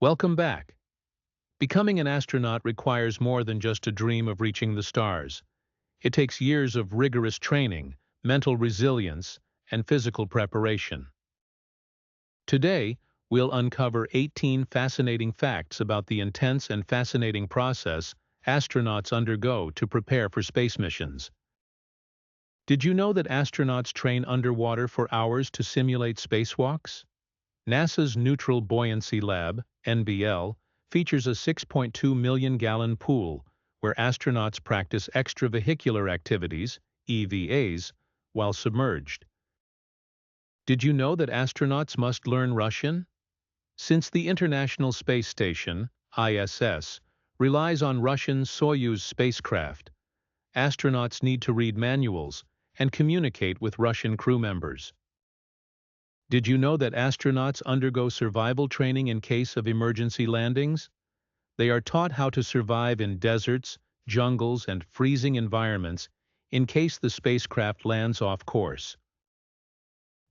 Welcome back. Becoming an astronaut requires more than just a dream of reaching the stars. It takes years of rigorous training, mental resilience, and physical preparation. Today, we'll uncover 18 fascinating facts about the intense and fascinating process astronauts undergo to prepare for space missions. Did you know that astronauts train underwater for hours to simulate spacewalks? NASA's Neutral Buoyancy Lab, NBL, features a 6.2 million-gallon pool where astronauts practice extravehicular activities, EVAs, while submerged. Did you know that astronauts must learn Russian? Since the International Space Station, ISS, relies on Russian Soyuz spacecraft, astronauts need to read manuals and communicate with Russian crew members. Did you know that astronauts undergo survival training in case of emergency landings? They are taught how to survive in deserts, jungles, and freezing environments in case the spacecraft lands off course.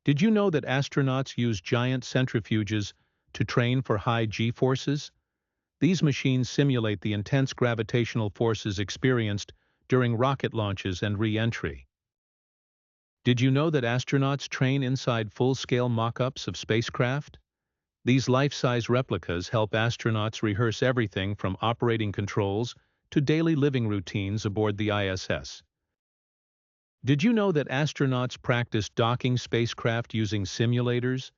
Did you know that astronauts use giant centrifuges to train for high G-forces? These machines simulate the intense gravitational forces experienced during rocket launches and re-entry. Did you know that astronauts train inside full-scale mock-ups of spacecraft? These life-size replicas help astronauts rehearse everything from operating controls to daily living routines aboard the ISS. Did you know that astronauts practice docking spacecraft using simulators?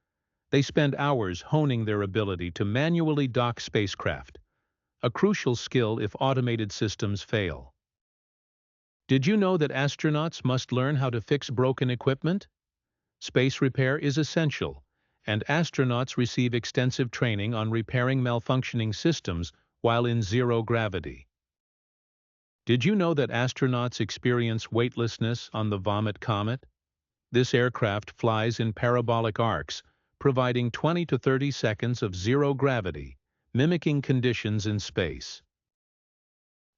They spend hours honing their ability to manually dock spacecraft, a crucial skill if automated systems fail. Did you know that astronauts must learn how to fix broken equipment? Space repair is essential, and astronauts receive extensive training on repairing malfunctioning systems while in zero gravity. Did you know that astronauts experience weightlessness on the Vomit Comet? This aircraft flies in parabolic arcs, providing 20 to 30 seconds of zero gravity, mimicking conditions in space.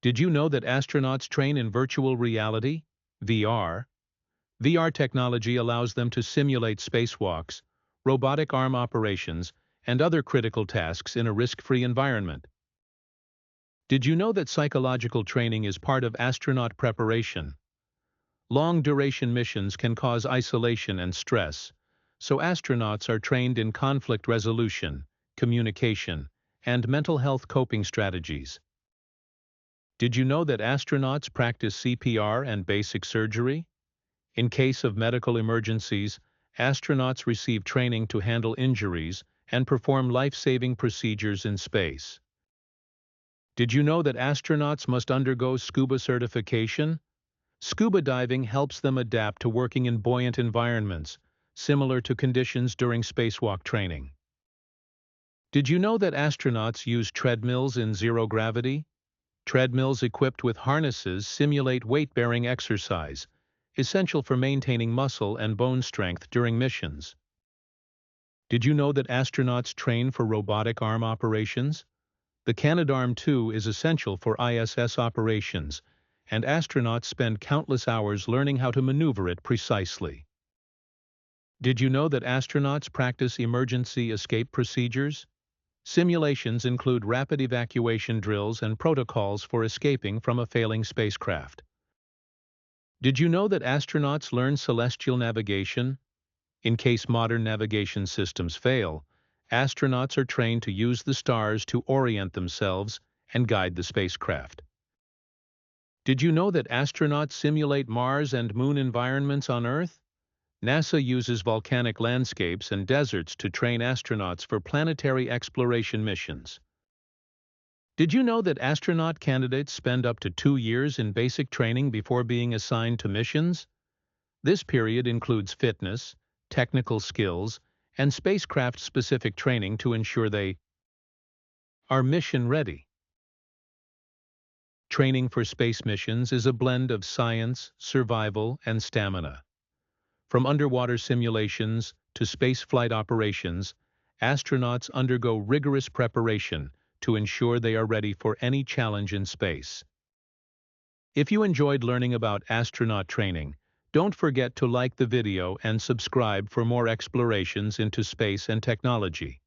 Did you know that astronauts train in virtual reality, VR? VR technology allows them to simulate spacewalks, robotic arm operations, and other critical tasks in a risk-free environment. Did you know that psychological training is part of astronaut preparation? Long-duration missions can cause isolation and stress, so astronauts are trained in conflict resolution, communication, and mental health coping strategies. Did you know that astronauts practice CPR and basic surgery? In case of medical emergencies, astronauts receive training to handle injuries and perform life-saving procedures in space. Did you know that astronauts must undergo scuba certification? Scuba diving helps them adapt to working in buoyant environments, similar to conditions during spacewalk training. Did you know that astronauts use treadmills in zero gravity? Treadmills equipped with harnesses simulate weight-bearing exercise, essential for maintaining muscle and bone strength during missions. Did you know that astronauts train for robotic arm operations? The Canadarm2 is essential for ISS operations, and astronauts spend countless hours learning how to maneuver it precisely. Did you know that astronauts practice emergency escape procedures? Simulations include rapid evacuation drills and protocols for escaping from a failing spacecraft. Did you know that astronauts learn celestial navigation? In case modern navigation systems fail, astronauts are trained to use the stars to orient themselves and guide the spacecraft. Did you know that astronauts simulate Mars and Moon environments on Earth? NASA uses volcanic landscapes and deserts to train astronauts for planetary exploration missions. Did you know that astronaut candidates spend up to 2 years in basic training before being assigned to missions? This period includes fitness, technical skills, and spacecraft-specific training to ensure they are mission-ready. Training for space missions is a blend of science, survival, and stamina. From underwater simulations to spaceflight operations, astronauts undergo rigorous preparation to ensure they are ready for any challenge in space. If you enjoyed learning about astronaut training, don't forget to like the video and subscribe for more explorations into space and technology.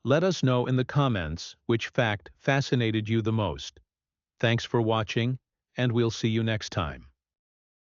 Let us know in the comments which fact fascinated you the most. Thanks for watching, and we'll see you next time.